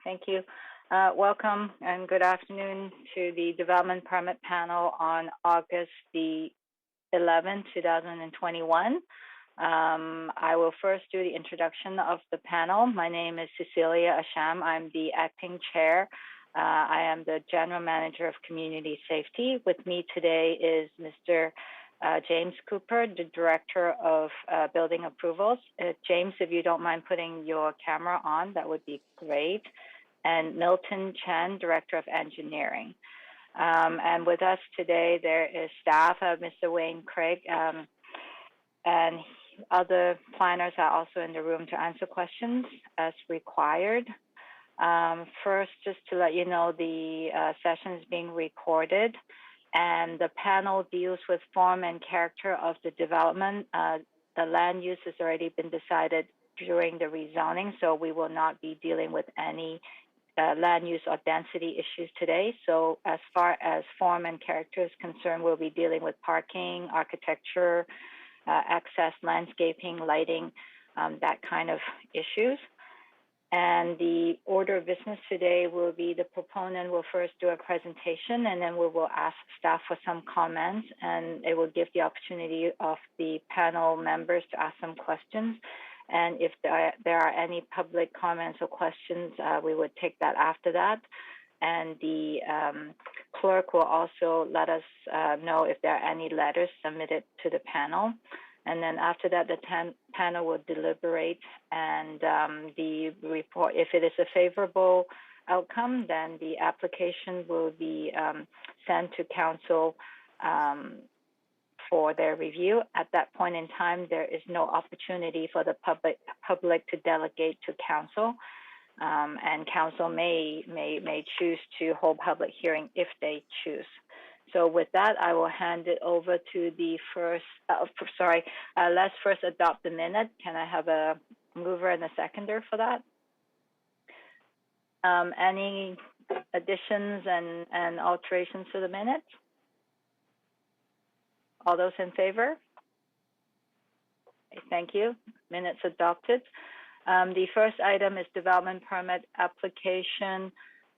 Thank you. Welcome and good afternoon to the Development Permit Panel on August the 11th, 2021. I will first do the introduction of the panel. My name is Cecilia Asham. I'm the acting chair. I am the General Manager of Community Safety. With me today is Mr. James Cooper, the Director of Building Approvals. James, if you don't mind putting your camera on, that would be great. And Milton Chen, Director of Engineering. And with us today, there is staff, Mr. Wayne Craig, and other planners are also in the room to answer questions as required. First, just to let you know, the session is being recorded, and the panel deals with form and character of the development. The land use has already been decided during the rezoning, so we will not be dealing with any land use or density issues today. So as far as form and character is concerned, we'll be dealing with parking, architecture, access, landscaping, lighting, that kind of issues. And the order of business today will be the proponent will first do a presentation, and then we will ask staff for some comments, and it will give the opportunity of the panel members to ask some questions. And if there are any public comments or questions, we would take that after that. And the clerk will also let us know if there are any letters submitted to the panel. And then after that, the panel will deliberate, and the report, if it is a favorable outcome, then the application will be sent to council for their review. At that point in time, there is no opportunity for the public to delegate to council, and council may choose to hold public hearing if they choose. So with that, I will hand it over to the first, let's first adopt the minute. Can I have a mover and a seconder for that? Any additions and alterations to the minutes? All those in favor? Okay, thank you. Minutes adopted. The first item is development permit application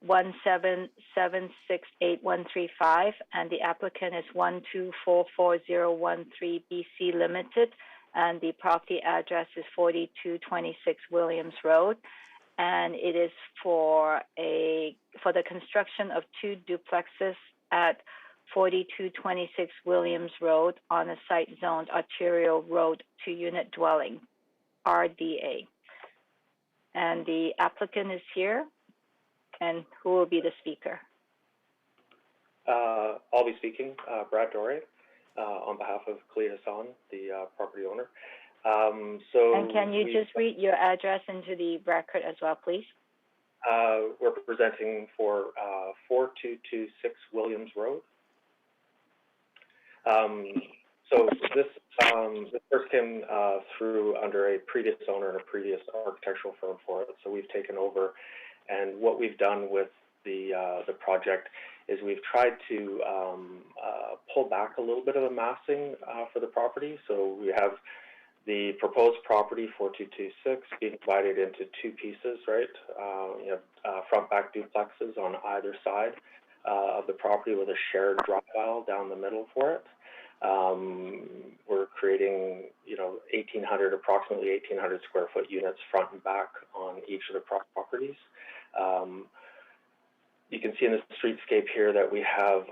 1776813, and the applicant is 1244013 BC Limited, and the property address is 4226 Williams Road, and it is for the construction of two duplexes at 4226 Williams Road on a site zoned arterial road to unit dwelling, RDA. And the applicant is here. And who will be the speaker? I'll be speaking, Brad Doré, on behalf of Khalid Hassan, the property owner. And can you just read your address into the record as well, please? We're presenting for 4226 Williams Road. So this first came through under a previous owner and a previous architectural firm for it. So we've taken over. And what we've done with the project is we've tried to pull back a little bit of the massing for the property. So we have the proposed property 4226 being divided into two pieces, right? You have front-back duplexes on either side of the property with a shared drop aisle down the middle for it. We're creating, approximately 1,800 square foot units front and back on each of the properties. You can see in the streetscape here that we have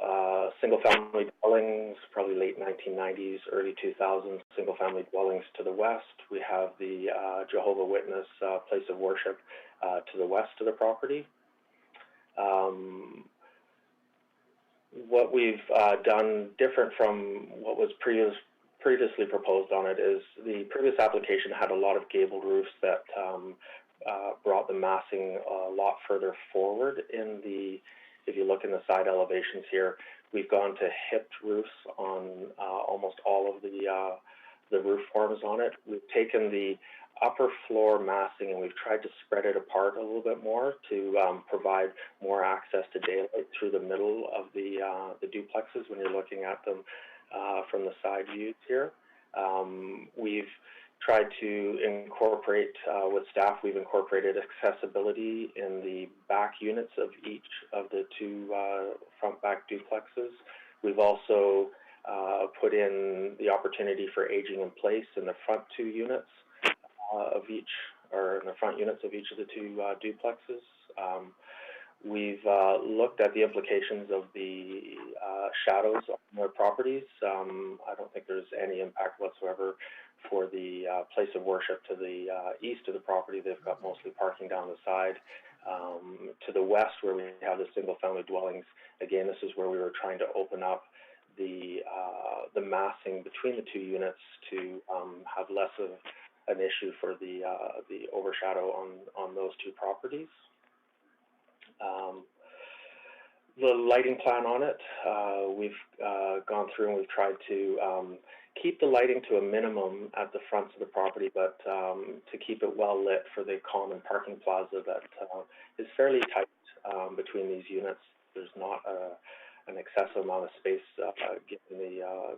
single-family dwellings, probably late 1990s, early 2000s, single-family dwellings to the west. We have the Jehovah Witness place of worship to the west of the property. What we've done different from what was previously proposed on it is the previous application had a lot of gabled roofs that brought the massing a lot further forward if you look in the side elevations here, we've gone to hipped roofs on almost all of the roof forms on it. We've taken the upper floor massing and we've tried to spread it apart a little bit more to provide more access to daylight through the middle of the duplexes when you're looking at them from the side views here. We've tried to incorporate, with staff, we've incorporated accessibility in the back units of each of the two front-back duplexes. We've also put in the opportunity for aging in place in the front two units of each, or in the front units of each of the two duplexes. We've looked at the implications of the shadows on their properties. I don't think there's any impact whatsoever for the place of worship to the east of the property. They've got mostly parking down the side. To the west, where we have the single-family dwellings, again, this is where we were trying to open up the massing between the two units to have less of an issue for the overshadow on those two properties. The lighting plan on it, we've gone through and we've tried to keep the lighting to a minimum at the fronts of the property, but to keep it well lit for the common parking plaza that is fairly tight between these units. There's not an excessive amount of space given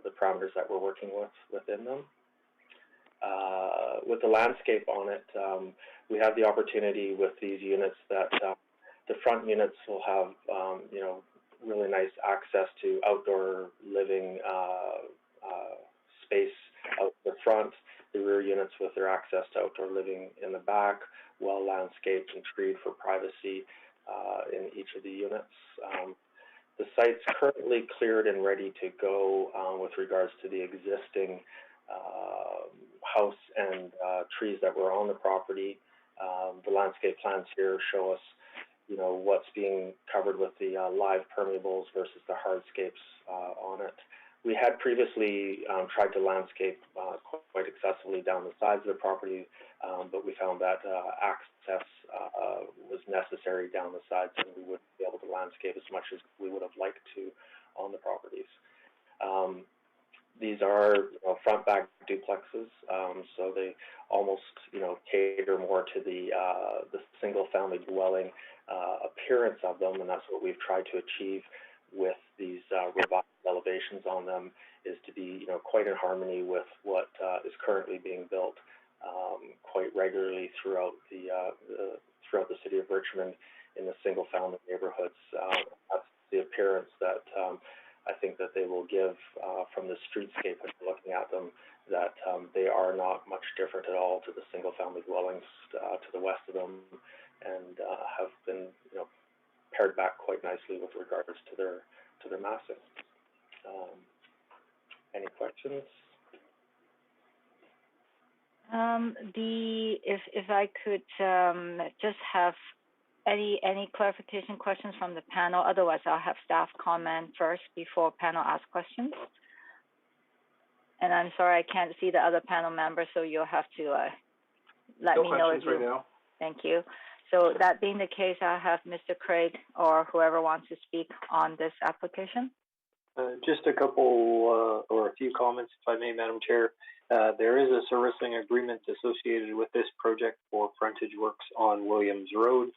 the parameters that we're working with within them. With the landscape on it, we have the opportunity with these units that the front units will have, really nice access to outdoor living space out the front. The rear units with their access to outdoor living in the back, well landscaped and treed for privacy in each of the units. The site's currently cleared and ready to go with regards to the existing house and trees that were on the property. The landscape plans here show us what's being covered with the live permeables versus the hardscapes on it. We had previously tried to landscape quite excessively down the sides of the property, but we found that access was necessary down the sides, and we wouldn't be able to landscape as much as we would have liked to on the properties. These are front-back duplexes, so they almost cater more to the single-family dwelling appearance of them, and that's what we've tried to achieve with these revised elevations on them, is to be quite in harmony with what is currently being built quite regularly throughout the city of Richmond in the single-family neighborhoods. That's the appearance that I think that they will give from the streetscape when you're looking at them, that they are not much different at all to the single-family dwellings to the west of them, and have been paired back quite nicely with regards to their massing. Any questions? If I could just have any clarification questions from the panel. Otherwise, I'll have staff comment first before panel asks questions. And I'm sorry, I can't see the other panel members, so you'll have to let me know if you. No questions right now. Thank you. So that being the case, I'll have Mr. Craig or whoever wants to speak on this application. Just a couple or a few comments, if I may, Madam Chair. There is a servicing agreement associated with this project for frontage works on Williams Road.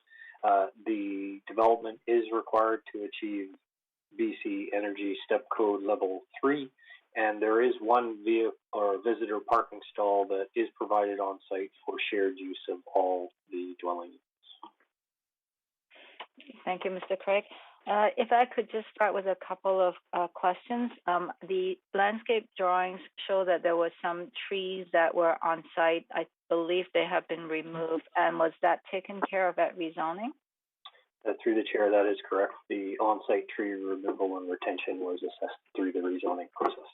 The development is required to achieve BC Energy Step Code Level 3, and there is one visitor parking stall that is provided on site for shared use of all the dwelling units. Thank you, Mr. Craig. If I could just start with a couple of questions. The landscape drawings show that there were some trees that were on site. I believe they have been removed. And was that taken care of at rezoning? Through the chair, that is correct. The on-site tree removal and retention was assessed through the rezoning process.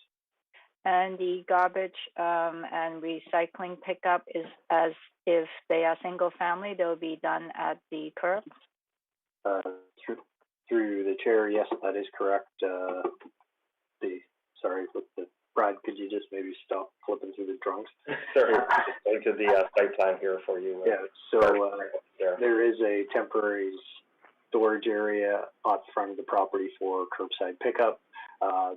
And the garbage and recycling pickup is as if they are single family, they'll be done at the curb? Through the chair, yes, that is correct. Brad, could you just maybe stop flipping through the drawings? Sorry, going to the site plan here for you. Yeah, so there is a temporary storage area out front of the property for curbside pickup.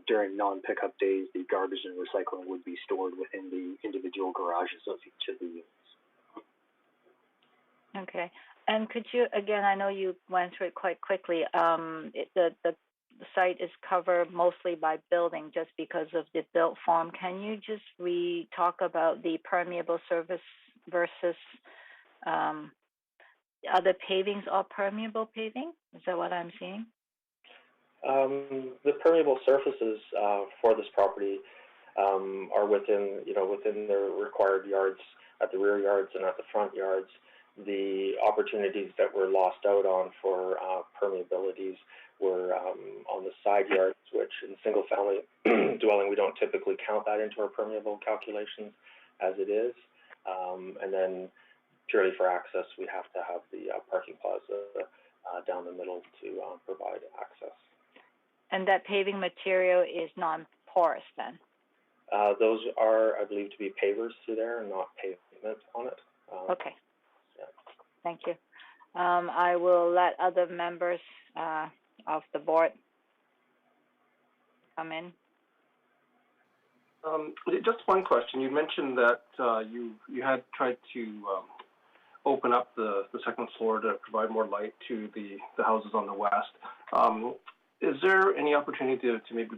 During non-pickup days, the garbage and recycling would be stored within the individual garages of each of the units. Okay. And could you, again, I know you went through it quite quickly, the site is covered mostly by building just because of the built form. Can you just talk about the permeable surface versus other pavings are permeable paving? Is that what I'm seeing? The permeable surfaces for this property are within the required yards at the rear yards and at the front yards. The opportunities that were lost out on for permeabilities were on the side yards, which in single-family dwelling we don't typically count that into our permeable calculations as it is, and then purely for access we have to have the parking plaza down the middle to provide access. And that paving material is non-porous then? Those are, I believe, to be pavers through there and not pavement on it. Okay. Yeah. Thank you. I will let other members of the board come in. Just one question. You mentioned that you had tried to open up the second floor to provide more light to the houses on the west. Is there any opportunity to maybe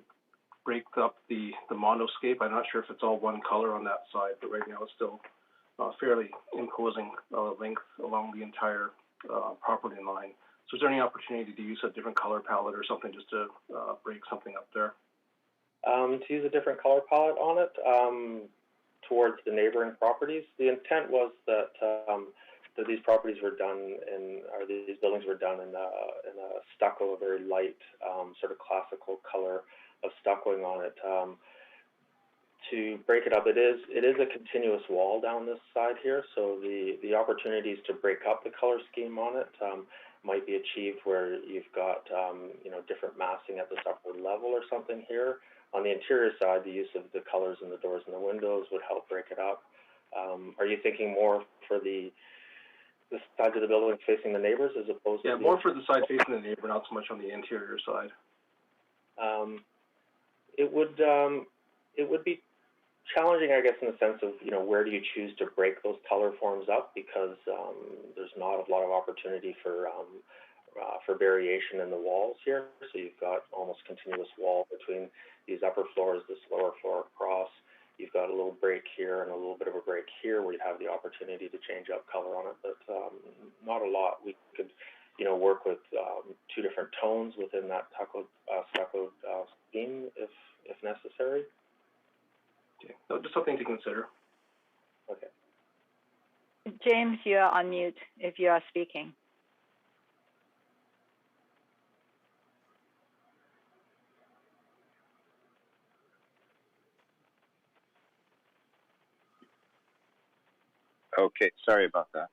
break up the monoscape? I'm not sure if it's all one color on that side, but right now it's still fairly imposing length along the entire property line. So is there any opportunity to use a different color palette or something just to break something up there? To use a different color palette on it towards the neighboring properties. The intent was that these properties were done these buildings were done in a stucco, a very light sort of classical color of stuccoing on it. To break it up, it is a continuous wall down this side here, so the opportunities to break up the color scheme on it might be achieved where you've got different massing at this upper level or something here. On the interior side, the use of the colors in the doors and the windows would help break it up. Are you thinking more for the side of the building facing the neighbors as opposed to more for the side facing the neighbor, not so much on the interior side? It would be challenging, I guess, in the sense of where do you choose to break those color forms up, because there's not a lot of opportunity for variation in the walls here. So you've got almost continuous wall between these upper floors, this lower floor across. You've got a little break here and a little bit of a break here where you'd have the opportunity to change up color on it, but not a lot. We could, work with two different tones within that stucco scheme if necessary. Okay. So just something to consider. Okay. James, you are on mute if you are speaking. Okay, sorry about that.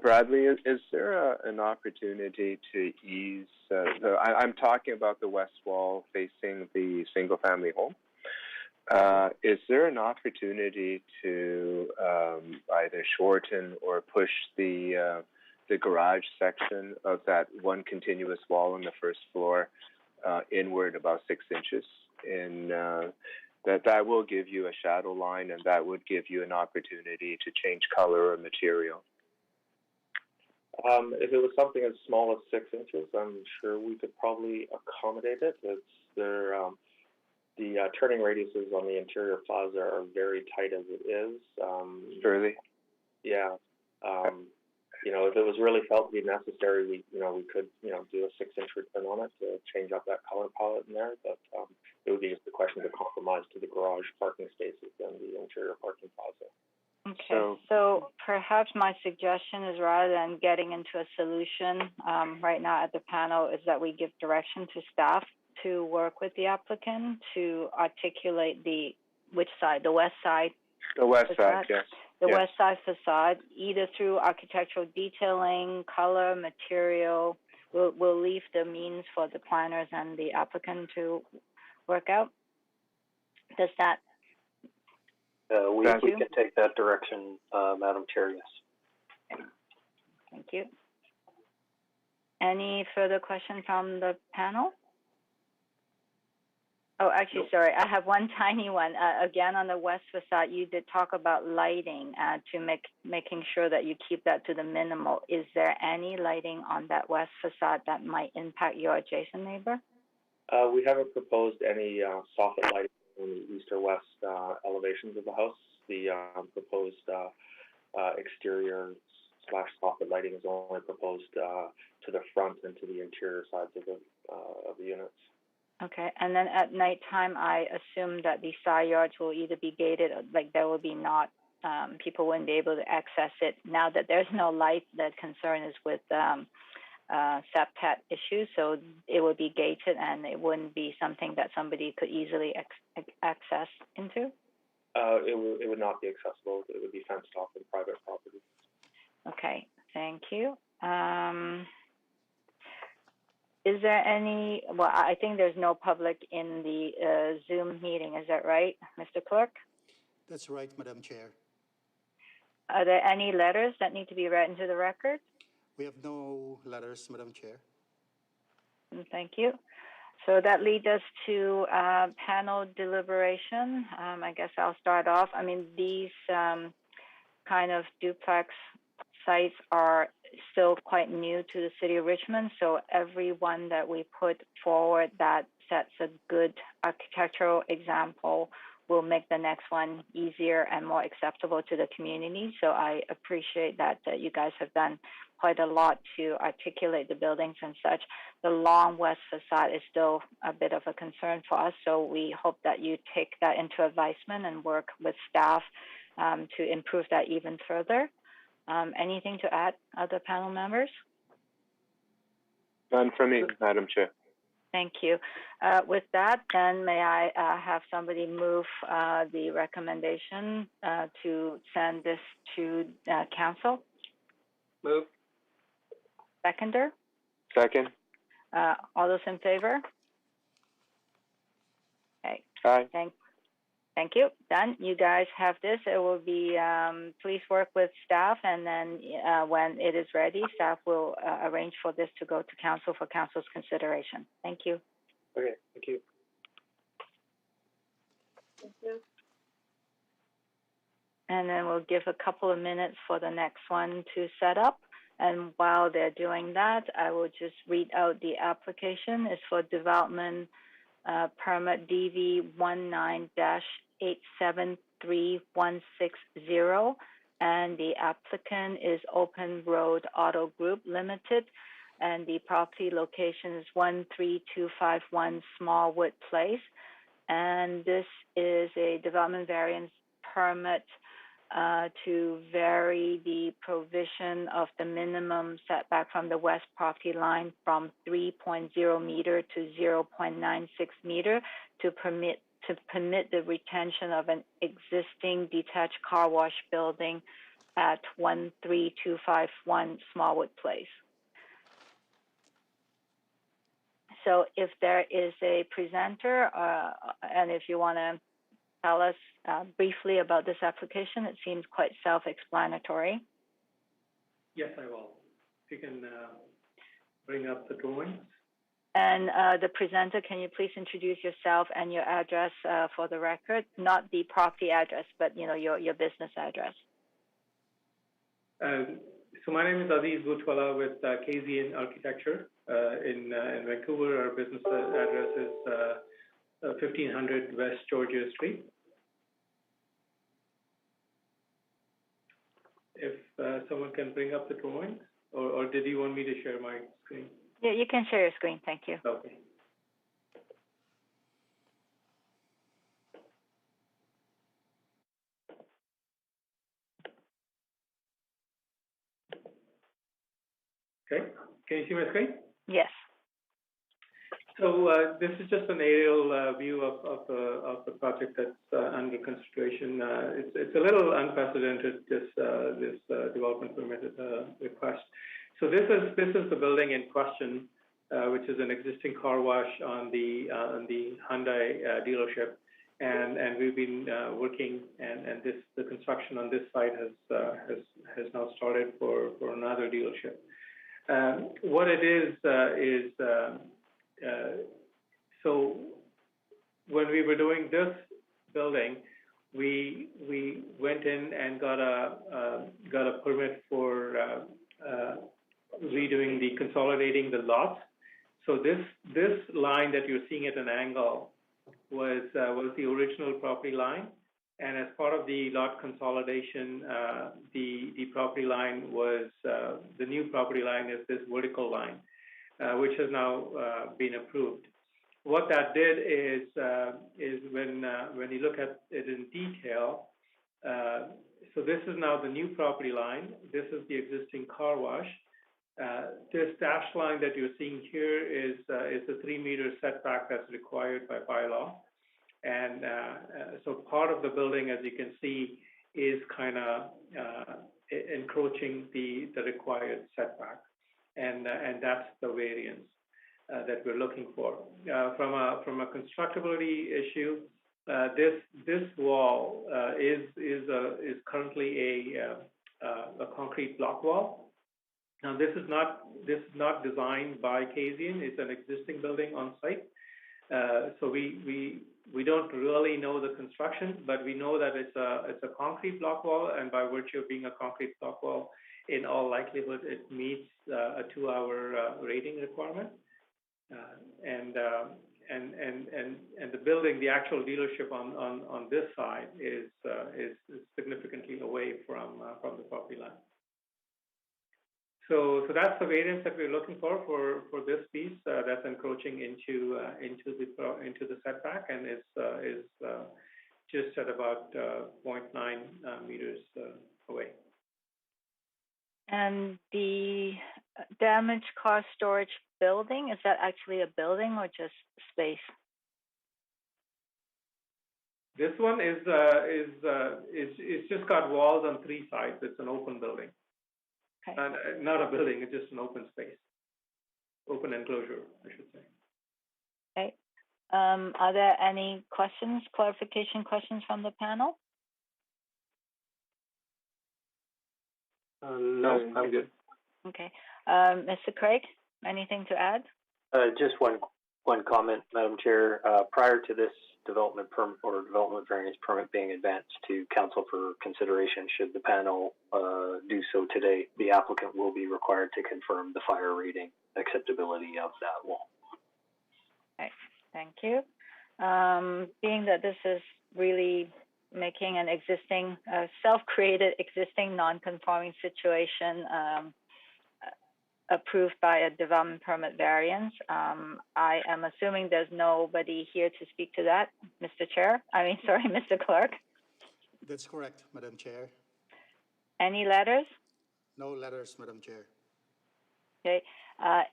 Bradley, is there an opportunity to ease? I'm talking about the west wall facing the single-family home. Is there an opportunity to either shorten or push the garage section of that one continuous wall on the first floor inward about 6 inches? That will give you a shadow line, and that would give you an opportunity to change color or material. If it was something as small as 6 inches, I'm sure we could probably accommodate it. The turning radiuses on the interior plaza are very tight as it is. Really? Yeah. If it was really felt to be necessary, we could, do a 6-inch return on it to change up that color palette in there. But it would be just a question of compromise to the garage parking spaces and the interior parking plaza. Okay, so perhaps my suggestion is, rather than getting into a solution right now at the panel, is that we give direction to staff to work with the applicant to articulate which side, the west side? The west side, yes. The west side facade, either through architectural detailing, color, material. We'll leave the means for the planners and the applicant to work out. Does that? We can take that direction, Madam Chair, yes. Thank you. Any further questions from the panel? Oh, actually, sorry, I have one tiny one. Again, on the west facade, you did talk about lighting to making sure that you keep that to the minimal. Is there any lighting on that west facade that might impact your adjacent neighbor? We haven't proposed any soffit lighting on the east or west elevations of the house. The proposed exterior / soffit lighting is only proposed to the front and to the interior sides of the units. Okay, and then at nighttime, I assume that the side yards will either be gated, or, like there will be not, people wouldn't be able to access it. Now that there's no light, the concern is with septet issues, so it would be gated and it wouldn't be something that somebody could easily access into? It would not be accessible. It would be fenced off in private property. Okay, thank you. Is there any, well, I think there's no public in the Zoom meeting, is that right, Mr. Clerk? That's right, Madam Chair. Are there any letters that need to be read into the record? We have no letters, Madam Chair. Thank you. So that leads us to panel deliberation. I guess I'll start off. I mean, these kind of duplex sites are still quite new to the city of Richmond, so everyone that we put forward that sets a good architectural example will make the next one easier and more acceptable to the community. So I appreciate that you guys have done quite a lot to articulate the buildings and such. The long west facade is still a bit of a concern for us, so we hope that you take that into advisement and work with staff to improve that even further. Anything to add, other panel members? None from me, Madam Chair. Thank you. With that, then may I have somebody move the recommendation to send this to council? Move. Seconder? Second. All those in favor? Okay. Aye. Thank you. Done. You guys have this. It will be, please work with staff, and then when it is ready, staff will arrange for this to go to council for council's consideration. Thank you. Okay, thank you. Thank you. And then we'll give a couple of minutes for the next one to set up. And while they're doing that, I will just read out the application. It's for development permit DV 19-873160, and the applicant is Open Road Auto Group Limited, and the property location is 13251 Smallwood Place, and this is a development variance permit to vary the provision of the minimum setback from the west property line from 3.0 meter to 0.96 meter to permit the retention of an existing detached car wash building at 13251 Smallwood Place. So if there is a presenter, and if you want to tell us briefly about this application, it seems quite self-explanatory. Yes, I will. If you can bring up the drawings. And the presenter, can you please introduce yourself and your address for the record? Not the property address, but your business address. So my name is Aziz Butwala with KZN Architecture in Vancouver. Our business address is 1500 West Georgia Street. If someone can bring up the drawings, or did you want me to share my screen? Yeah, you can share your screen. Thank you. Okay. Okay. Can you see my screen? Yes. So this is just an aerial view of the project that's under consideration. It's a little unprecedented, this development permit request. So this is the building in question, which is an existing car wash on the Hyundai dealership, and we've been working, and the construction on this site has now started for another dealership. What it is so when we were doing this building, we went in and got a permit for redoing the consolidating the lots. So this line that you're seeing at an angle was the original property line, and as part of the lot consolidation, the property line was the new property line is this vertical line, which has now been approved. What that did is when you look at it in detail, so this is now the new property line. This is the existing car wash. This dashed line that you're seeing here is the 3-meter setback that's required by bylaw, and so part of the building, as you can see, is kind of encroaching the required setback, and that's the variance that we're looking for. From a constructability issue, this wall is currently a concrete block wall. Now this is not designed by Kasian. It's an existing building on site. So we don't really know the construction, but we know that it's a concrete block wall, and by virtue of being a concrete block wall, in all likelihood, it meets a 2-hour rating requirement. And the building, the actual dealership on this side is significantly away from the property line. So that's the variance that we're looking for this piece that's encroaching into the setback, and is just at about 0.9 meters away. And the damaged car storage building, is that actually a building or just space? This one is just got walls on 3 sides. It's an open building. Okay. Not a building, it's just an open space. Open enclosure, I should say. Okay. Are there any questions, clarification questions from the panel? No, I'm good. Okay. Mr. Craig, anything to add? Just one comment, Madam Chair. Prior to this development permit or development variance permit being advanced to council for consideration, should the panel do so today, the applicant will be required to confirm the fire rating acceptability of that wall. Okay, thank you. Being that this is really making an existing, self-created existing non-conforming situation approved by a development permit variance, I am assuming there's nobody here to speak to that, Mr. Chair. Mr. Clerk. That's correct, Madam Chair. Any letters? No letters, Madam Chair. Okay.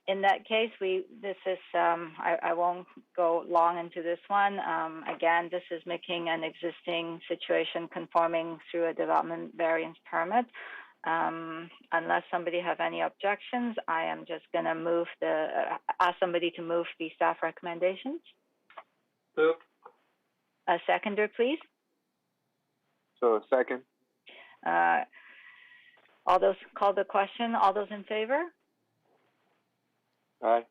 In that case, I won't go long into this one. Again, this is making an existing situation conforming through a development variance permit. Unless somebody have any objections, I am just going to ask somebody to move the staff recommendations. Move. A seconder, please. So second. All those call the question. All those in favor? Aye.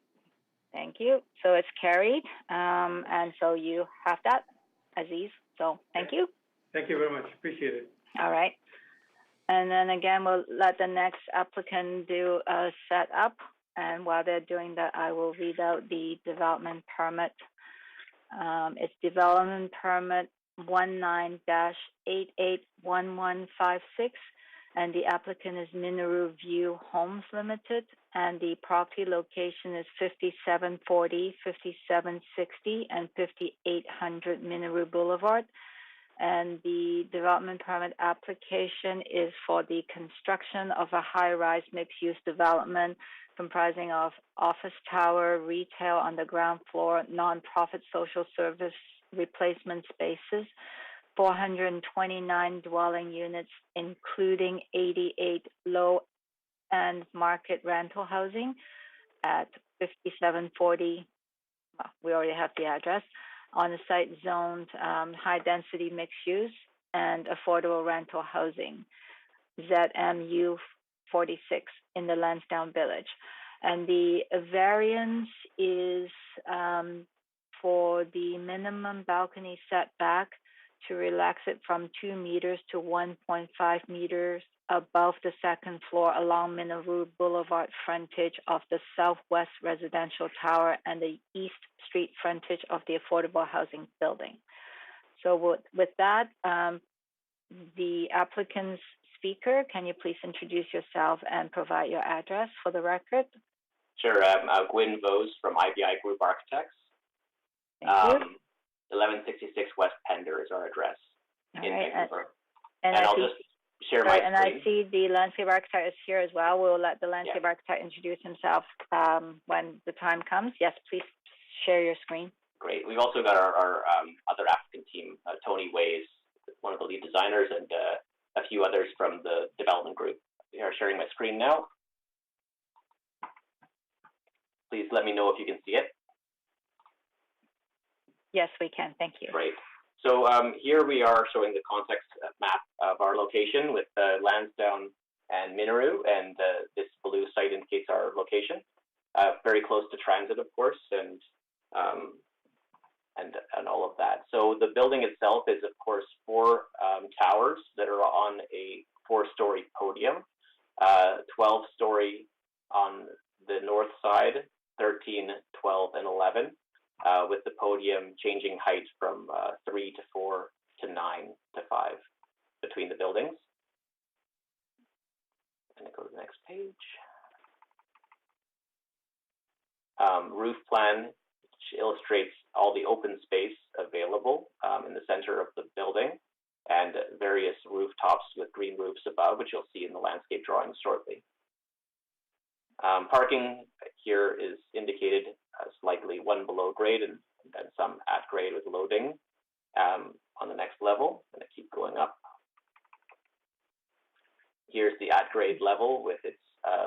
Thank you. So it's carried, and so you have that, Aziz. So thank you. Thank you very much. Appreciate it. All right. And then again, we'll let the next applicant do a setup. And while they're doing that, I will read out the development permit. It's development permit 19-881156. And the applicant is Minoru View Homes Limited. And the property location is 5740, 5760, and 5800 Minoru Boulevard. And the development permit application is for the construction of a high-rise mixed-use development comprising of office tower, retail on the ground floor, nonprofit social service replacement spaces, 429 dwelling units, including 88 low-end market rental housing at 5740. Well, we already have the address. On the site zoned high-density mixed use and affordable rental housing, ZMU 46 in the Lansdowne Village. And the variance is for the minimum balcony setback to relax it from 2 meters to 1.5 meters above the second floor along Minaroo Boulevard frontage of the southwest residential tower and the east street frontage of the affordable housing building. So with that, the applicant's speaker, can you please introduce yourself and provide your address for the record? Sure. Gwyn Vose from IBI Group Architects. Thank you. 1166 West Pender is our address in Vancouver. And I'll just share my screen. And I see the landscape architect is here as well. We'll let the landscape architect introduce himself when the time comes. Yes, please share your screen. Great. We've also got our other applicant team. Tony Way is one of the lead designers, and a few others from the development group. They are sharing my screen now. Please let me know if you can see it. Yes, we can. Thank you. Great. So here we are showing the context map of our location with Lansdowne and Minaroo, and this blue site indicates our location. Very close to transit, of course, and all of that. So the building itself is, of course, 4 towers that are on a 4-story podium, 12-story on the north side, 13, 12, and 11. With the podium changing height from 3 to 4 to 9 to 5 between the buildings. I'm going to go to the next page. Roof plan, which illustrates all the open space available in the center of the building, and various rooftops with green roofs above, which you'll see in the landscape drawings shortly. Parking here is indicated as likely 1 below grade and then some at grade with loading on the next level. I'm going to keep going up. Here's the at grade level with its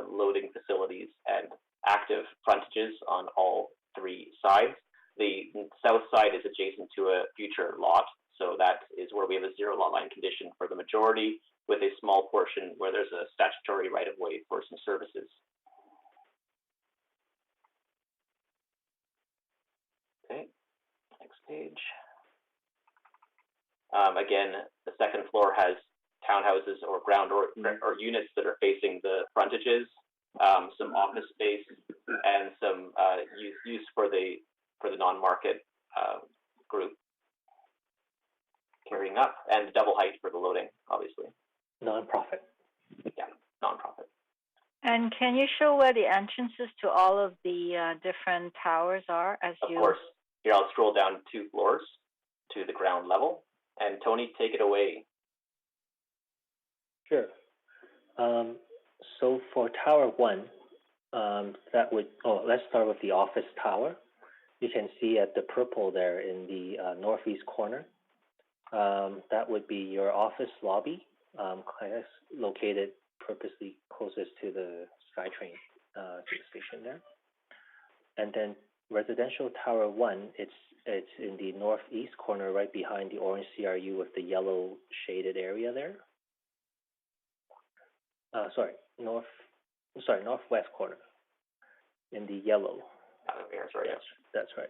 loading facilities and active frontages on all 3 sides. The south side is adjacent to a future lot, so that is where we have a 0 lot line condition for the majority, with a small portion where there's a statutory right-of-way for some services. Okay, next page. Again, the second floor has townhouses or ground or units that are facing the frontages, some office space, and some use for the non-market group. Carrying up, and double height for the loading, obviously. Non-profit. Yeah, non-profit. And can you show where the entrances to all of the different towers are? Of course. Here, I'll scroll down 2 floors to the ground level. And Tony, take it away. Sure. So for Tower 1, let's start with the office tower. You can see at the purple there in the northeast corner. That would be your office lobby, located purposely closest to the SkyTrain to the station there. And then residential Tower 1, it's in the northeast corner, right behind the orange CRU with the yellow shaded area there. Northwest corner in the yellow. Yes. That's right.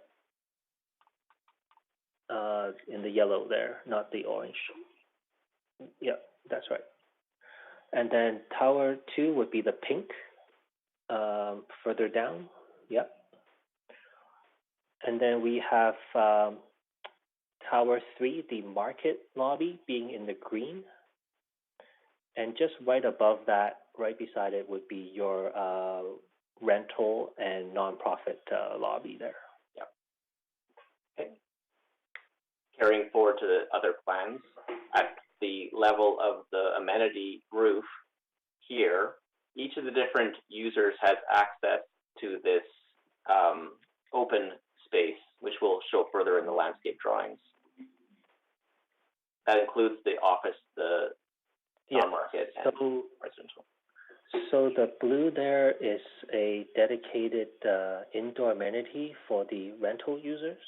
In the yellow there, not the orange. Yeah, that's right. And then Tower 2 would be the pink, further down. Yep. And then we have Tower 3, the market lobby, being in the green. And just right above that, right beside it, would be your rental and nonprofit lobby there. Yep. Okay. Carrying forward to the other plans, at the level of the amenity roof here, each of the different users has access to this open space, which we'll show further in the landscape drawings. That includes the office, the non-market, and residential. So the blue there is a dedicated indoor amenity for the rental users,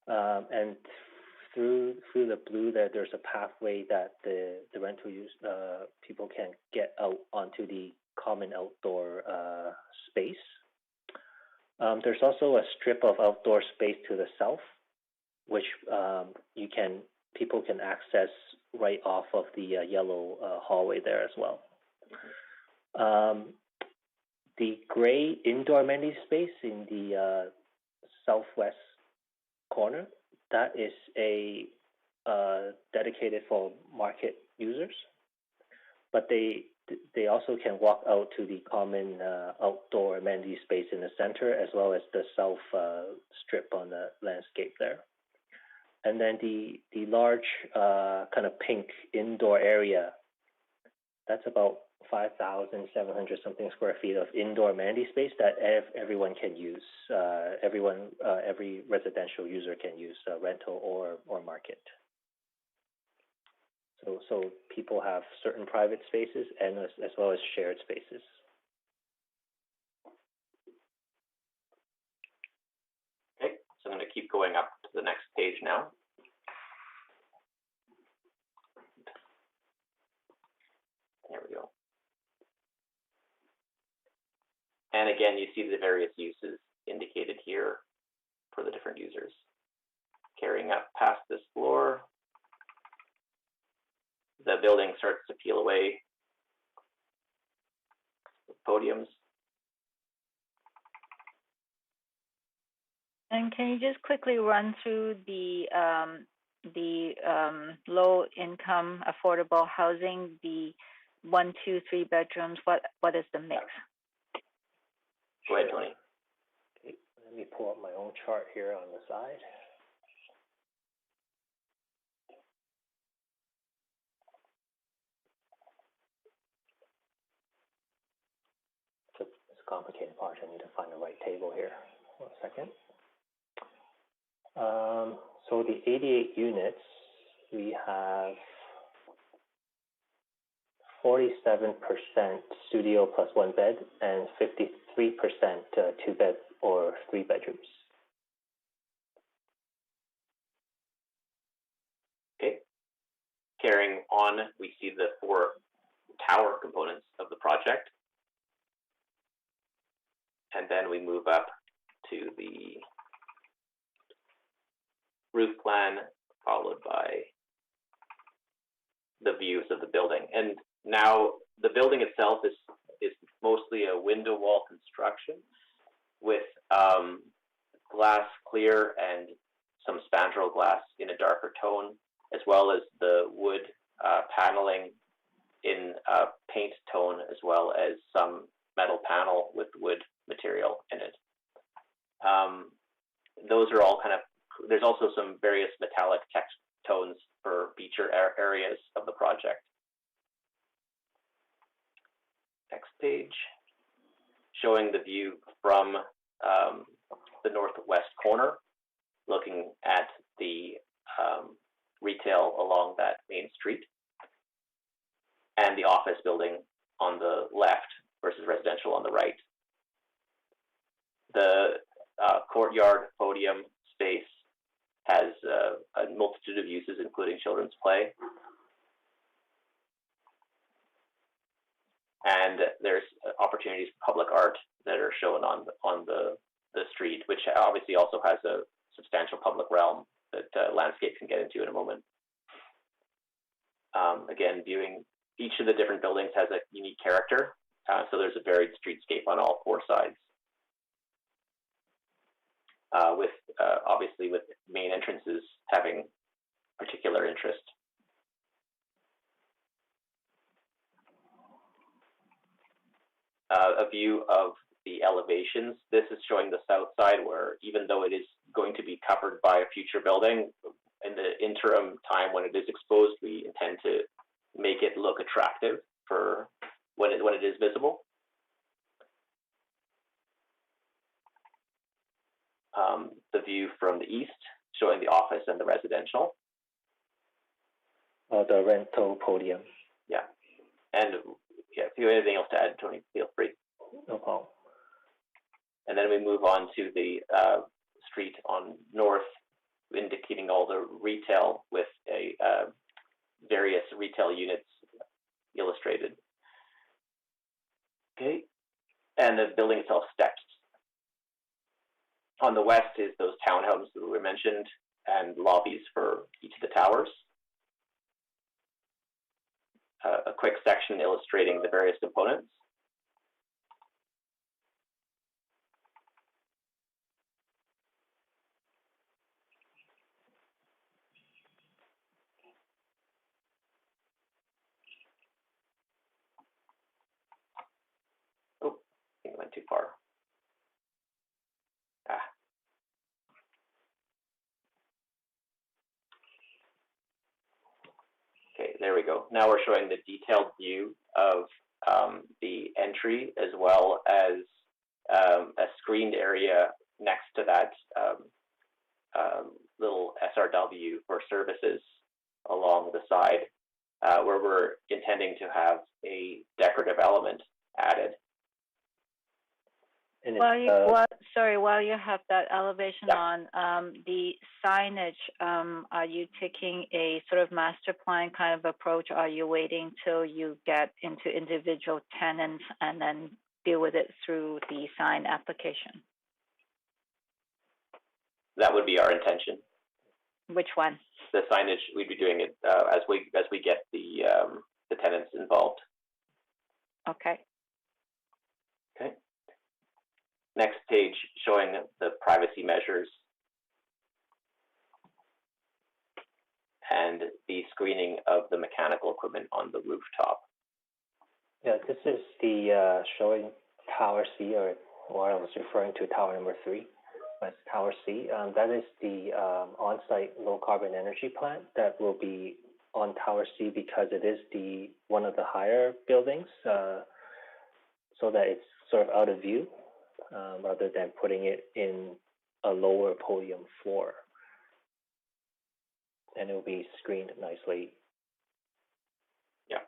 and through the blue there's a pathway that the rental people can get out onto the common outdoor space. There's also a strip of outdoor space to the south, which people can access right off of the yellow hallway there as well. The gray indoor amenity space in the southwest corner, that is a dedicated for market users, but they also can walk out to the common outdoor amenity space in the center, as well as the south strip on the landscape there. And then the large kind of pink indoor area, that's about 5,700 something square feet of indoor amenity space that everyone can use. Every residential user can use, rental or market. So people have certain private spaces and as well as shared spaces. Okay, so I'm going to keep going up to the next page now. There we go. And again, you see the various uses indicated here for the different users. Carrying up past this floor, the building starts to peel away. Podiums. And can you just quickly run through the low income affordable housing, the 1, 2, 3 bedrooms? What is the mix? Go ahead, Tony. Okay, let me pull up my own chart here on the side. It's a complicated part. I need to find the right table here. 1 second. So the 88 units, we have 47% studio plus 1 bed and 53% 2 bed or 3 bedrooms. Okay. Carrying on, we see the 4 tower components of the project. And then we move up to the roof plan, followed by the views of the building. And now the building itself is mostly a window wall construction with glass clear and some spandrel glass in a darker tone, as well as the wood paneling in a paint tone, as well as some metal panel with wood material in it. Those are all kind of, there's also some various metallic text tones for feature areas of the project. Next page, showing the view from the northwest corner, looking at the retail along that main street, and the office building on the left versus residential on the right. The courtyard podium space has a multitude of uses, including children's play. And there's opportunities for public art that are shown on the street, which obviously also has a substantial public realm that landscape can get into in a moment. Again, viewing each of the different buildings has a unique character, so there's a varied streetscape on all 4 sides. With obviously with main entrances having particular interest. A view of the elevations. This is showing the south side, where even though it is going to be covered by a future building, in the interim time when it is exposed, we intend to make it look attractive for when it is visible. The view from the east, showing the office and the residential. The rental podium. Yeah. And yeah, if you have anything else to add, Tony, feel free. No problem. And then we move on to the street on north, indicating all the retail with a various retail units illustrated. Okay. And the building itself steps On the west is those townhomes that were mentioned and lobbies for each of the towers. A quick section illustrating the various components. Oh, I think I went too far. Okay, there we go. Now we're showing the detailed view of the entry as well as a screened area next to that little SRW for services along the side, where we're intending to have a decorative element added. And while you have that elevation on, the signage, are you taking a sort of master plan kind of approach? Or are you waiting till you get into individual tenants and then deal with it through the sign application? That would be our intention. Which one? The signage, we'd be doing it as we get the tenants involved. Okay. Okay. Next page showing the privacy measures and the screening of the mechanical equipment on the rooftop. Yeah, this is the showing Tower C, or I was referring to Tower number 3. That's Tower C. That is the on-site low-carbon energy plant that will be on Tower C because it is one of the higher buildings, so that it's sort of out of view, rather than putting it in a lower podium floor. And it will be screened nicely. Yeah.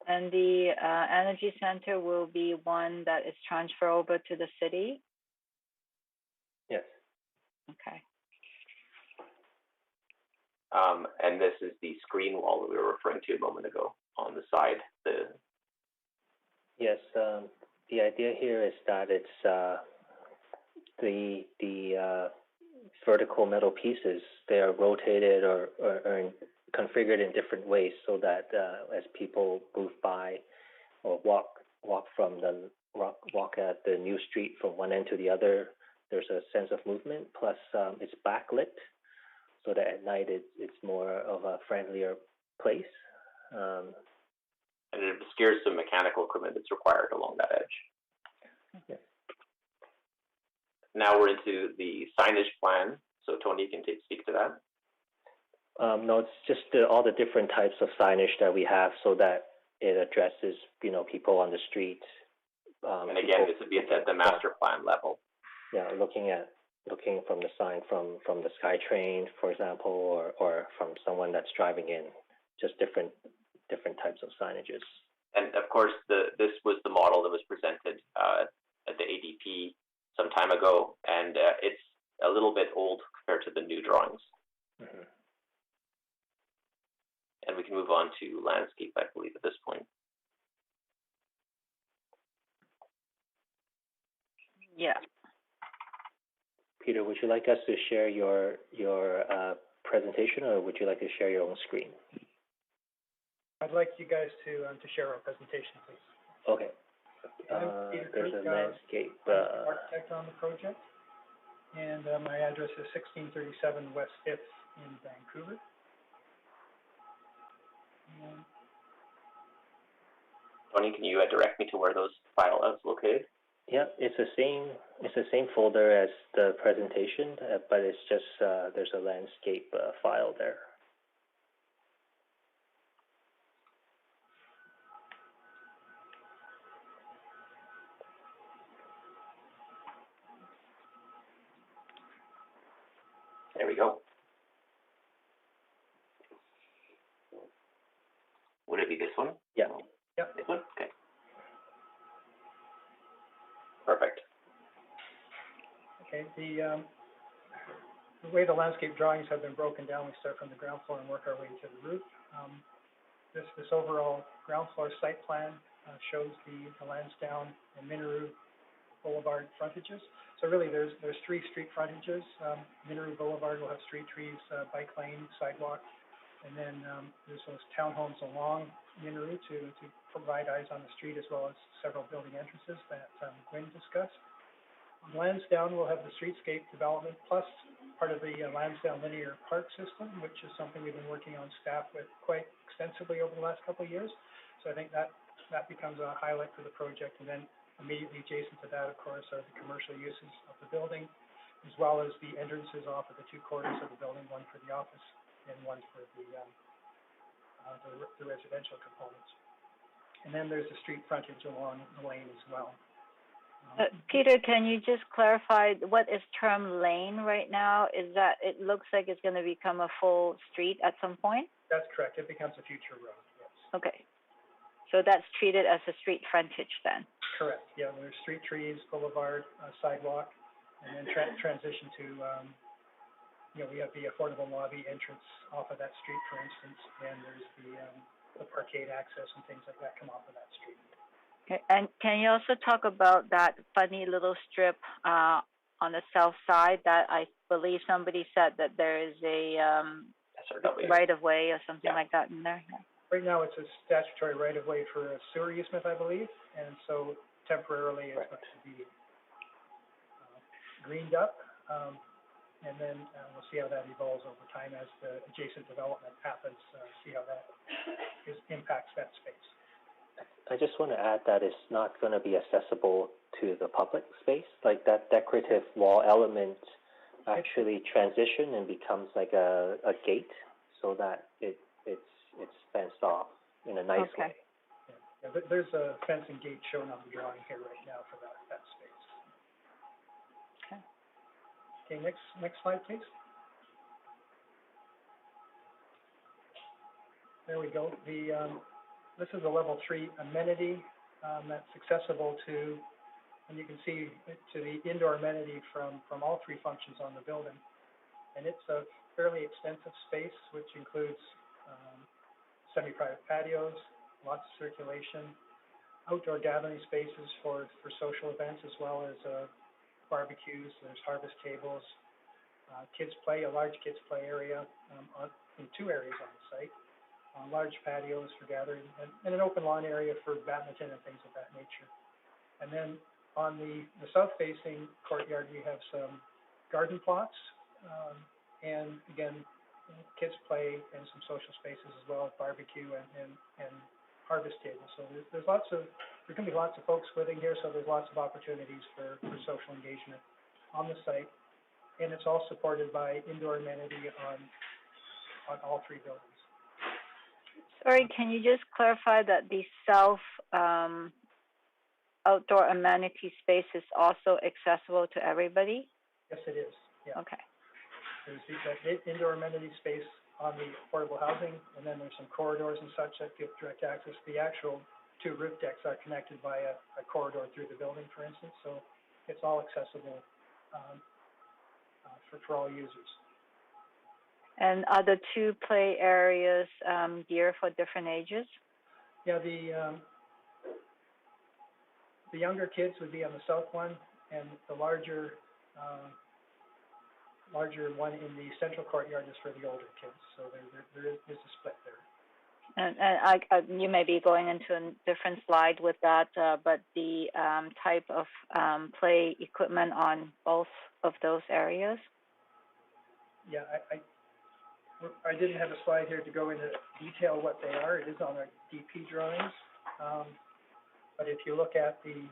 And the energy center will be one that is transferred over to the city? Yes. Okay. And this is the screen wall that we were referring to a moment ago on the side. Yes, the idea here is that it's the vertical metal pieces. They are rotated or configured in different ways so that as people move by or walk at the new street from one end to the other, there's a sense of movement. Plus, it's backlit, so that at night it's more of a friendlier place. And it obscures some mechanical equipment that's required along that edge. Yeah. Now we're into the signage plan. So Tony, you can speak to that. No, it's just all the different types of signage that we have, so that it addresses, people on the street. And again, this would be at the master plan level. Yeah, looking from the sign from the SkyTrain, for example, or from someone that's driving in, just different types of signages. And of course, this was the model that was presented at the ADP some time ago, and it's a little bit old compared to the new drawings. Mm-hmm. And we can move on to landscape, I believe, at this point. Yeah. Peter, would you like us to share your presentation, or would you like to share your own screen? I'd like you guys to share our presentation, please. Okay. There's a landscape. Architect on the project, and my address is 1637 West 5th in Vancouver. Tony, can you direct me to where those file is located? Yeah, it's the same folder as the presentation, but it's just there's a landscape file there. There we go. Would it be this one? Yeah. Yep. This one? Okay. Perfect. Okay. The way the landscape drawings have been broken down, we start from the ground floor and work our way to the roof. This overall ground floor site plan shows the Lansdowne and Minaroo boulevard frontages. So really, there's three street frontages. Minneru Boulevard will have street trees, bike lane, sidewalk, and then there's those townhomes along Minneru to provide eyes on the street, as well as several building entrances that Gwen discussed. On Lansdowne, we'll have the streetscape development plus part of the Lansdowne linear park system, which is something we've been working on staff with quite extensively over the last couple of years. So I think that becomes a highlight for the project. And then immediately adjacent to that, of course, are the commercial uses of the building, as well as the entrances off of the two corners of the building, one for the office and one for the residential components. And then there's the street frontage along the lane as well. Peter, can you just clarify what is term lane right now? Is that, it looks like it's going to become a full street at some point? That's correct. It becomes a future road, yes. Okay. So that's treated as a street frontage then? Correct. Yeah, there's street trees, boulevard, sidewalk, and then transition to, we have the affordable lobby entrance off of that street, for instance, and there's the parkade access and things like that come off of that street. Okay. And can you also talk about that funny little strip on the south side that I believe somebody said that there is a right-of-way or something like that in there? Yeah. Right now, it's a statutory right-of-way for a sewer easement, I believe, and so temporarily it's going to be greened up, and then we'll see how that evolves over time as the adjacent development happens, see how that impacts that space. I just want to add that it's not going to be accessible to the public space. Like that decorative wall element actually transition and becomes like a gate, so that it's fenced off in a nice way. Yeah, but there's a fence and gate shown on the drawing here right now for that space. Okay, next slide, please. There we go. This is a level 3 amenity that's accessible to, and you can see to the indoor amenity from all three functions on the building. And it's a fairly extensive space, which includes semi-private patios, lots of circulation, outdoor gathering spaces for social events, as well as barbecues. There's harvest tables, kids play, a large kids play area in two areas on the site. Large patios for gathering, and an open lawn area for badminton and things of that nature. And then on the south-facing courtyard, we have some garden plots, and again, kids play and some social spaces as well as barbecue and harvest tables. So there can be lots of folks living here, so there's lots of opportunities for social engagement on the site. And it's all supported by indoor amenity on all three buildings. Sorry, can you just clarify that the south outdoor amenity space is also accessible to everybody? Yes, it is. Yeah. Okay. There's that indoor amenity space on the affordable housing, and then there's some corridors and such that give direct access. The actual two roof decks are connected by a corridor through the building, for instance, so it's all accessible for all users. And are the two play areas geared for different ages? Yeah, the younger kids would be on the south one, and the larger one in the central courtyard is for the older kids. So there is a split there. And you may be going into a different slide with that, but the type of play equipment on both of those areas? Yeah, I didn't have a slide here to go into detail what they are. It is on our DP drawings. But if you look at the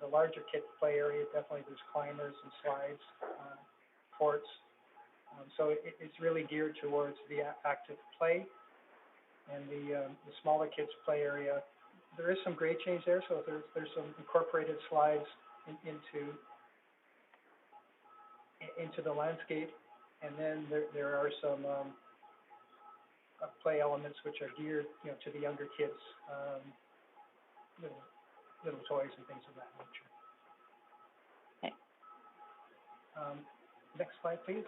larger kids play area, definitely there's climbers and slides, forts. So it's really geared towards the active play. And the smaller kids play area, there is some grade change there. So there's some incorporated slides into the landscape. And then there are some play elements which are geared, to the younger kids, little toys and things of that nature. Okay. Next slide, please.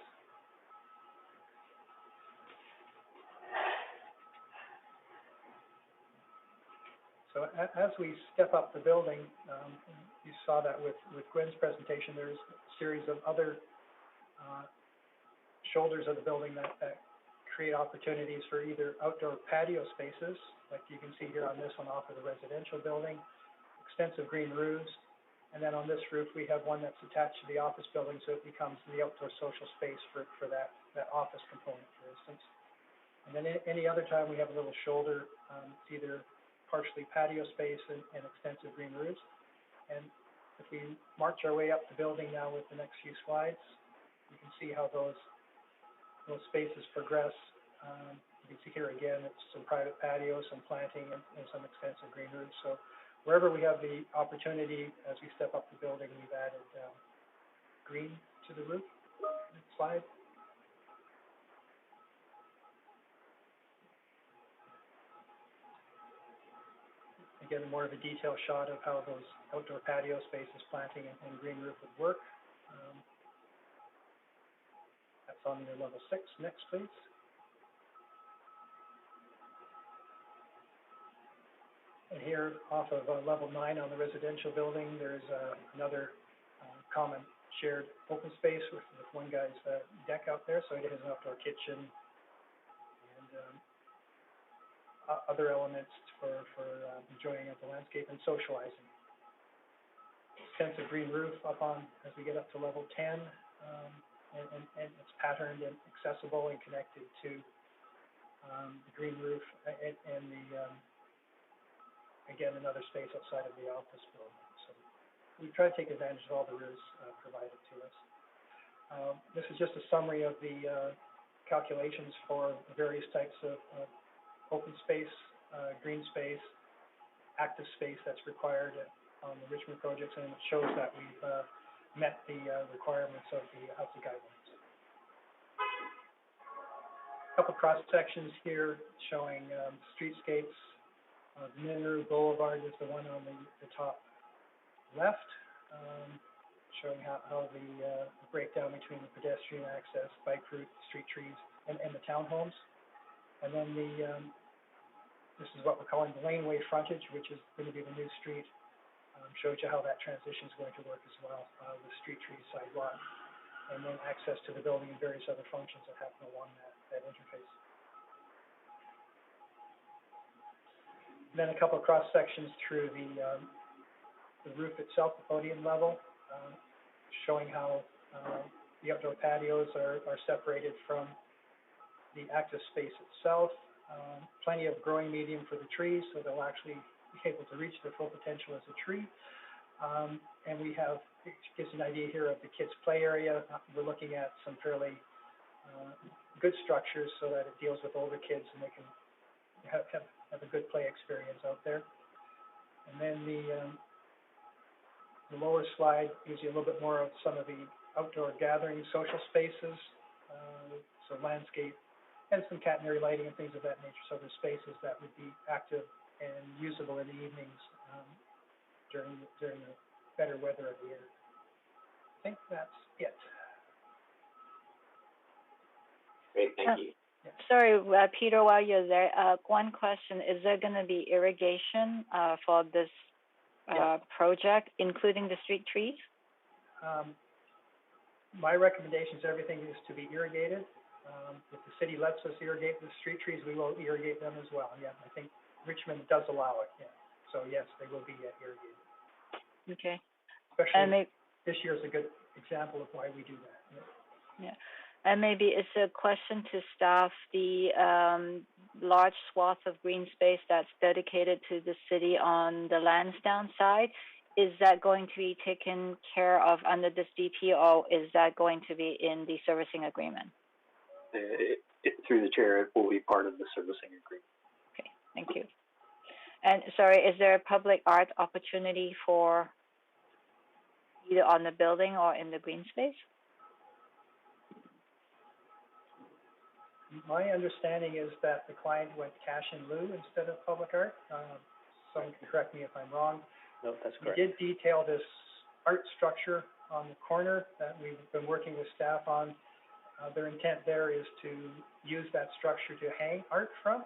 So So as we step up the building, you saw that with Gwen's presentation, there's a series of other shoulders of the building that create opportunities for either outdoor patio spaces, like you can see here on this one off of the residential building, extensive green roofs, and then on this roof we have one that's attached to the office building, so it becomes the outdoor social space for that office component, for instance. And then any other time we have a little shoulder, it's either partially patio space and extensive green roofs. And if we march our way up the building now with the next few slides, you can see how those spaces progress. You can see here again, it's some private patios, some planting, and some extensive green roofs. So wherever we have the opportunity, as we step up the building, we've added green to the roof. Next slide. Again, more of a detailed shot of how those outdoor patio spaces, planting, and green roof would work. That's on your level 6. Next, please. And here, off of level 9 on the residential building, there's another common shared open space with one guy's deck out there. So it has an outdoor kitchen and other elements for enjoying the landscape and socializing. Extensive green roof up on as we get up to level 10, and it's patterned and accessible and connected to the green roof and the again another space outside of the office building. So we try to take advantage of all the roofs provided to us. This is just a summary of the calculations for various types of open space, green space, active space that's required on the Richmond projects, and it shows that we've met the requirements of the guidelines. A couple cross sections here showing streetscapes. Mineral Boulevard is the one on the top left, showing how the breakdown between the pedestrian access, bike route, street trees, and the townhomes. And then this is what we're calling the laneway frontage, which is going to be the new street. Shows you how that transition is going to work as well, with street trees, sidewalk, and then access to the building and various other functions that happen along that interface. And then a couple of cross sections through the roof itself, the podium level, showing how the outdoor patios are separated from the active space itself. Plenty of growing medium for the trees, so they'll actually be able to reach their full potential as a tree. And we have, it gives an idea here of the kids' play area. We're looking at some fairly good structures so that it deals with older kids and they can have a good play experience out there. And then the lower slide gives you a little bit more of some of the outdoor gathering social spaces, so landscape, and some catenary lighting and things of that nature. So there's spaces that would be active and usable in the evenings during the better weather of the year. I think that's it. Great, thank you. Yeah. Sorry, Peter, while you're there, one question. Is there going to be irrigation for this project, including the street trees? My recommendation is everything is to be irrigated. If the city lets us irrigate the street trees, we will irrigate them as well. Yeah, I think Richmond does allow it. Yeah. So yes, they will be irrigated. Okay. Especially this year is a good example of why we do that. Yeah. And maybe it's a question to staff. The large swath of green space that's dedicated to the city on the Lansdowne side, is that going to be taken care of under this DP, or is that going to be in the servicing agreement? Through the chair, it will be part of the servicing agreement. Okay, thank you. And sorry, is there a public art opportunity for either on the building or in the green space? My understanding is that the client went cash in lieu instead of public art. Someone can correct me if I'm wrong. No, that's correct. We did detail this art structure on the corner that we've been working with staff on. Their intent there is to use that structure to hang art from,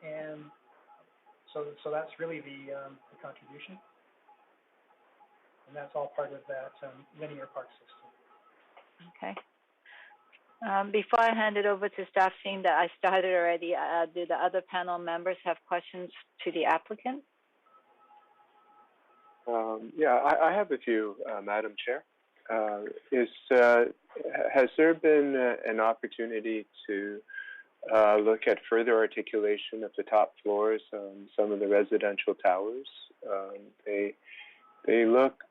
and So that's really the contribution, and that's all part of that linear park system. Okay. Before I hand it over to staff, seeing that I started already, do the other panel members have questions to the applicant? I have a few, Madam Chair. Has there been an opportunity to look at further articulation of the top floors on some of the residential towers? They look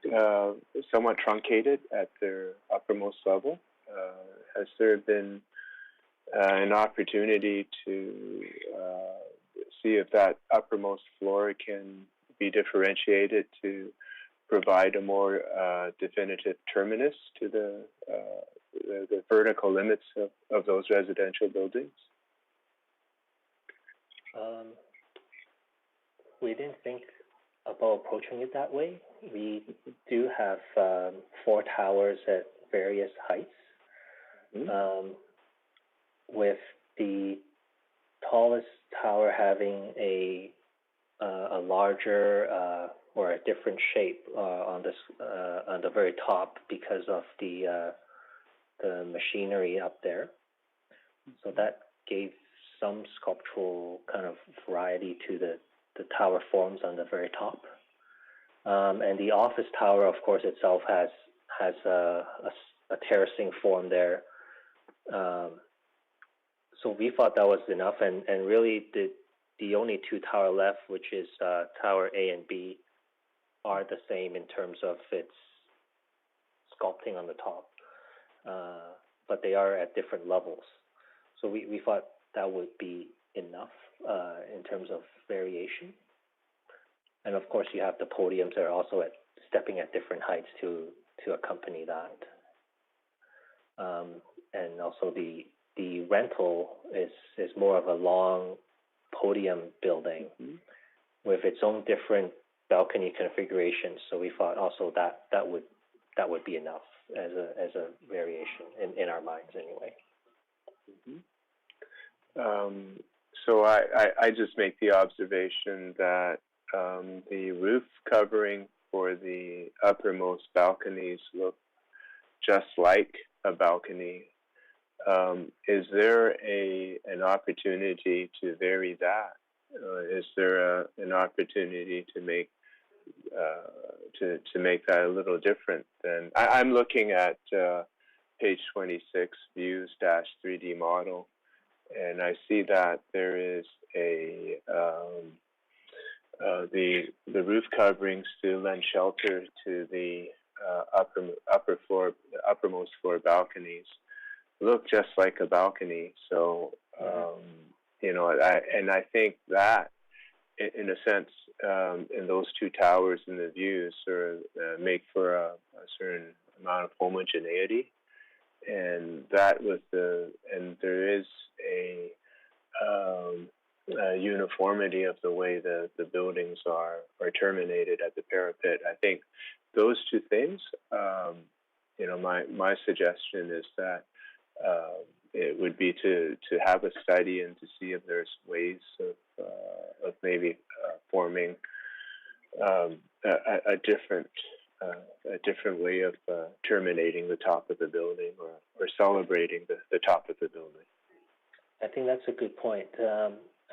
somewhat truncated at their uppermost level. Has there been an opportunity to see if that uppermost floor can be differentiated to provide a more definitive terminus to the vertical limits of those residential buildings? We didn't think about approaching it that way. We do have 4 towers at various heights, with the tallest tower having a larger or a different shape on the very top because of the machinery up there. So that gave some sculptural kind of variety to the tower forms on the very top. And the office tower, of course, itself has a terracing form there. So we thought that was enough, and really the only 2 tower left, which is Tower A and B, are the same in terms of its sculpting on the top, but they are at different levels. So we thought that would be enough in terms of variation. And of course, you have the podiums that are also stepping at different heights to accompany that. And also the rental is more of a long podium building with its own different balcony configurations. So we thought also that would be enough as a variation in our minds anyway. So I just make the observation that the roof covering for the uppermost balconies look just like a balcony. Is there an opportunity to vary that? Is there an opportunity to make that a little different? Than I'm looking at page 26, views - 3D model, and I see that there is the roof coverings to lend shelter to the uppermost floor balconies look just like a balcony. So I think that in a sense in those 2 towers and the views sort of make for a certain amount of homogeneity, and that and there is a uniformity of the way the buildings are terminated at the parapet. I think those 2 things, my suggestion is that it would be to have a study and to see if there's ways of maybe forming a different way of terminating the top of the building or celebrating the top of the building. I think that's a good point.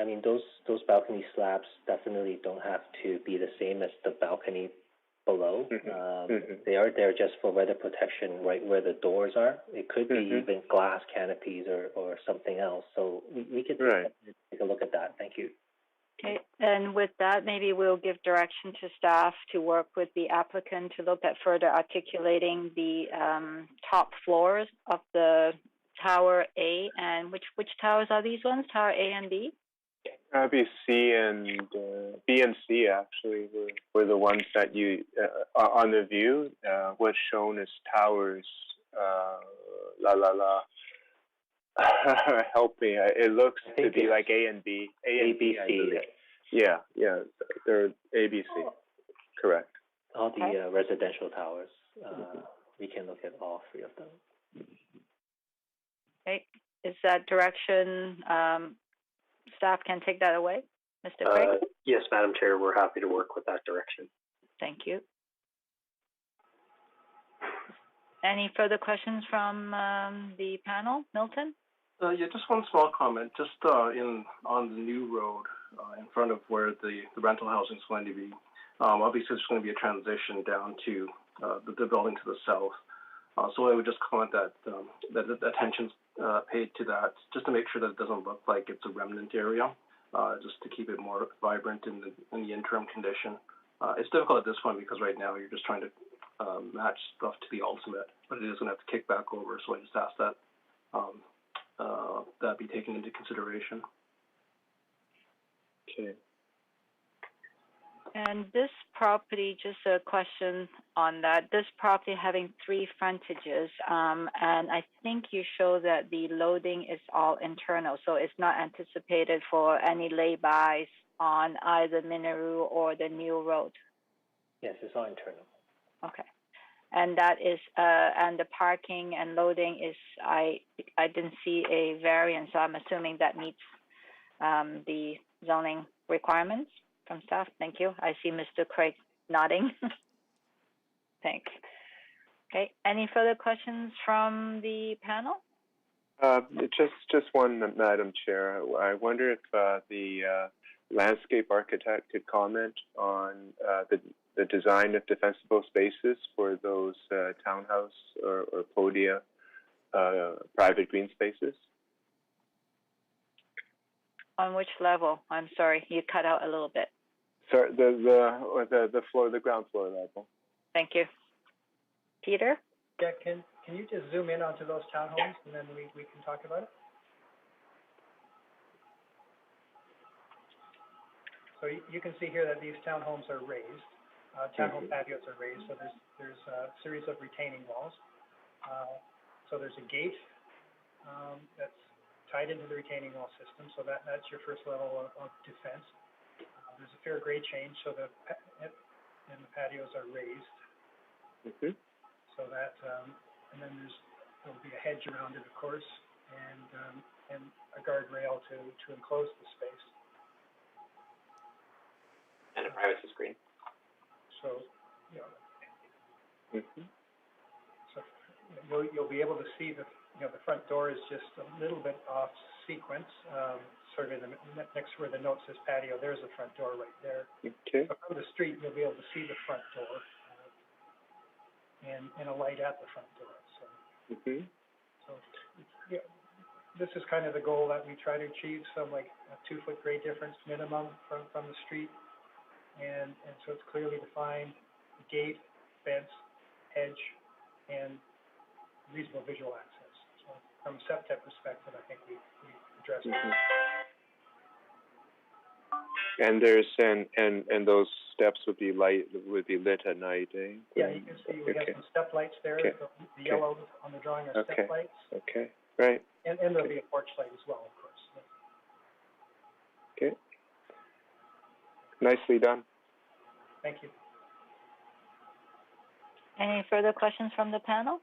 I mean, those balcony slabs definitely don't have to be the same as the balcony below. They are there just for weather protection right where the doors are. It could be even glass canopies or something else. So we could take a look at that. Thank you. Okay, and with that, maybe we'll give direction to staff to work with the applicant to look at further articulating the top floors of the Tower A, and which towers are these ones? Tower A and B? B, C, and B and C actually were the ones that you on the view. What's shown as towers. Help me. It looks to be like A and B. A, B, C. Yeah, they're A, B, C. Correct. All the residential towers. We can look at all 3 of them. Okay. Is that direction? Staff can take that away, Mr. Craig? Yes, Madam Chair, we're happy to work with that direction. Thank you. Any further questions from the panel? Milton? Yeah, just one small comment. Just on the new road in front of where the rental housing is going to be. Obviously, there's going to be a transition down to the building to the south. So I would just comment that that attention's paid to that, just to make sure that it doesn't look like it's a remnant area, just to keep it more vibrant in the interim condition. It's difficult at this point because right now you're just trying to match stuff to the ultimate, but it is going to have to kick back over. So I just ask that that be taken into consideration. Okay. And this property, just a question on that, this property having 3 frontages, and I think you show that the loading is all internal, so it's not anticipated for any lay-bys on either Minaru or the new road. Yes, it's all internal. Okay. And that is, and the parking and loading is, I didn't see a variance, so I'm assuming that meets the zoning requirements from staff. Thank you. I see Mr. Craig nodding. Thanks. Okay. Any further questions from the panel? Just one, Madam Chair. I wonder if the landscape architect could comment on the design of defensible spaces for those townhouse or podia private green spaces. On which level? I'm sorry, you cut out a little bit. Sorry, the floor, the ground floor level. Thank you. Peter? Yeah, can you just zoom in onto those townhomes and then we can talk about it? So you can see here that these townhomes are raised. Townhome patios are raised, so there's a series of retaining walls. So there's a gate that's tied into the retaining wall system, so that's your first level of defense. There's a fair grade change, so the patios are raised. Mm-hmm. So that, and then there'll be a hedge around it, of course, and a guardrail to enclose the space. And a privacy screen. So, you know, Mm-hmm. so you'll be able to see the front door is just a little bit off sequence, sort of in the next where the note says patio. There's the front door right there. Okay. So from the street, you'll be able to see the front door and a light at the front door. So, so yeah, this is kind of the goal that we try to achieve. Some like a 2-foot grade difference minimum from the street. And so it's clearly defined, gate, fence, hedge, and reasonable visual access. So from a septet perspective, I think we addressed that. And there's and those steps would be lit at night, eh? Yeah, you can see we have some step lights there. Okay. The yellow on the drawing are step lights. Okay. Right. And there'll be a porch light as well, of course. Okay. Nicely done. Thank you. Any further questions from the panel?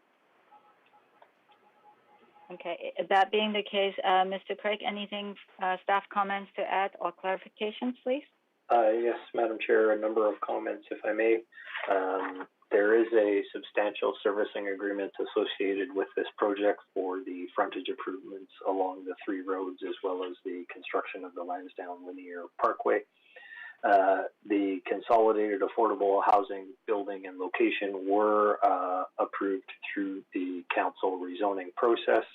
Okay, that being the case, Mr. Craig, anything, staff comments to add or clarifications, please? Yes, Madam Chair, a number of comments, if I may. There is a substantial servicing agreement associated with this project for the frontage improvements along the 3 roads, as well as the construction of the Lansdowne Linear Parkway. The consolidated affordable housing building and location were approved through the council rezoning process.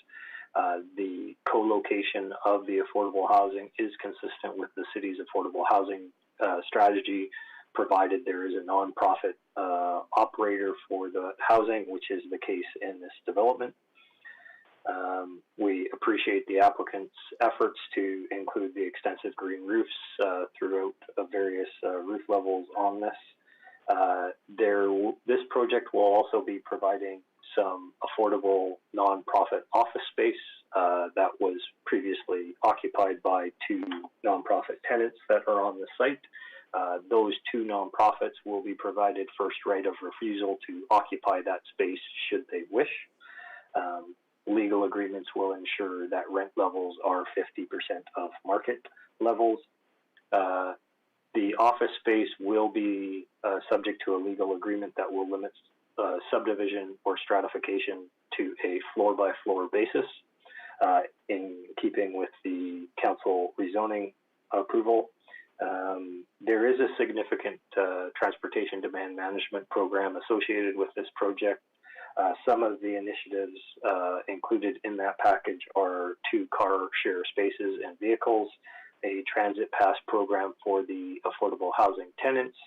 The co-location of the affordable housing is consistent with the city's affordable housing strategy, provided there is a nonprofit operator for the housing, which is the case in this development. We appreciate the applicant's efforts to include the extensive green roofs throughout various roof levels on this. This project will also be providing some affordable nonprofit office space that was previously occupied by 2 nonprofit tenants that are on the site. Those 2 nonprofits will be provided first right of refusal to occupy that space should they wish. Legal agreements will ensure that rent levels are 50% of market levels. the office space will be subject to a legal agreement that will limit subdivision or stratification to a floor-by-floor basis, in keeping with the council rezoning approval. There is a significant transportation demand management program associated with this project. Some of the initiatives included in that package are 2 car share spaces and vehicles, a transit pass program for the affordable housing tenants,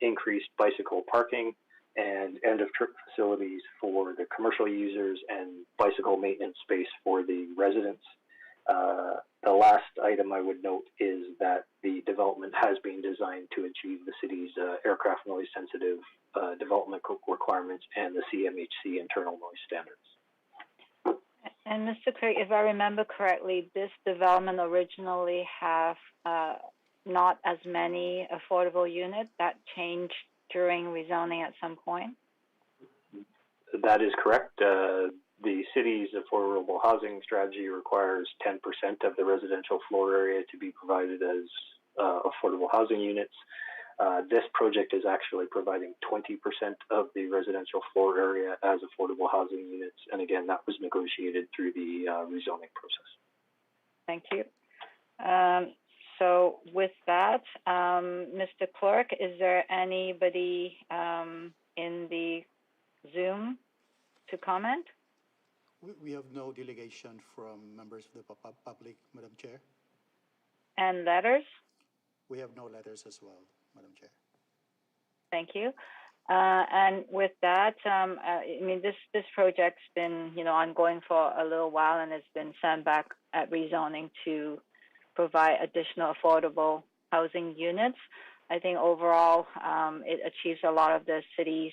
increased bicycle parking, and end-of-trip facilities for the commercial users and bicycle maintenance space for the residents. The last item I would note is that the development has been designed to achieve the city's aircraft noise-sensitive development requirements and the CMHC internal noise standards. And Mr. Craig, if I remember correctly, this development originally have not as many affordable units. That changed during rezoning at some point? That is correct. The city's affordable housing strategy requires 10% of the residential floor area to be provided as affordable housing units. This project is actually providing 20% of the residential floor area as affordable housing units. And again, that was negotiated through the rezoning process. Thank you. So with that, Mr. Clerk, is there anybody in the Zoom to comment? We have no delegation from members of the public, Madam Chair. And letters? We have no letters as well, Madam Chair. Thank you. And with that, I mean, this project's been, ongoing for a little while, and it's been sent back at rezoning to provide additional affordable housing units. I think overall, it achieves a lot of the city's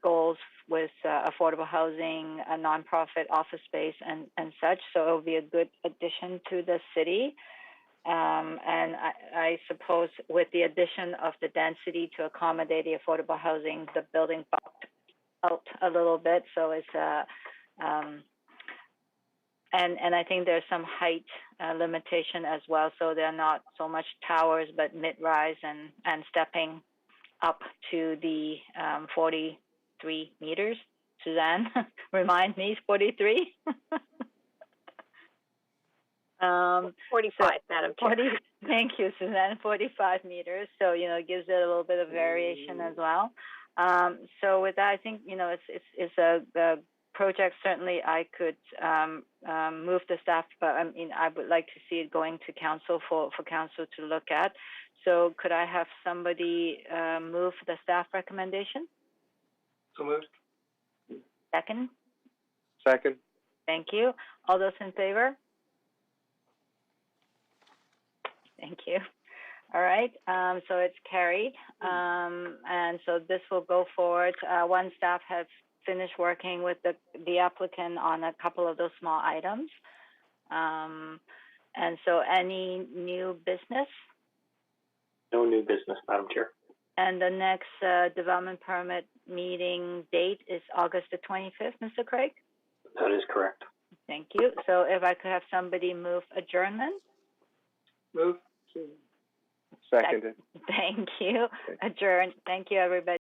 goals with affordable housing, a nonprofit office space, and such. So it will be a good addition to the city. And I suppose with the addition of the density to accommodate the affordable housing, the building bumped out a little bit. So it's and I think there's some height limitation as well. So they're not so much towers, but mid-rise and stepping up to the 43 meters. Suzanne, remind me, 43? 45, Madam Chair. 40, thank you, Suzanne. 45 meters. So, it gives it a little bit of variation as well. So with that, I think, it's a project. Certainly I could move the staff, but I mean, I would like to see it going to council for council to look at. So could I have somebody move the staff recommendation? So moved. Second? Second. Thank you. All those in favor? Thank you. All right, so it's carried. And so this will go forward. One staff has finished working with the applicant on a couple of those small items. And so any new business? No new business, Madam Chair. And the next development permit meeting date is August the 25th, Mr. Craig? That is correct. Thank you. So if I could have somebody move adjournment? Move. Seconded. Thank you. Adjourned. Thank you, everybody.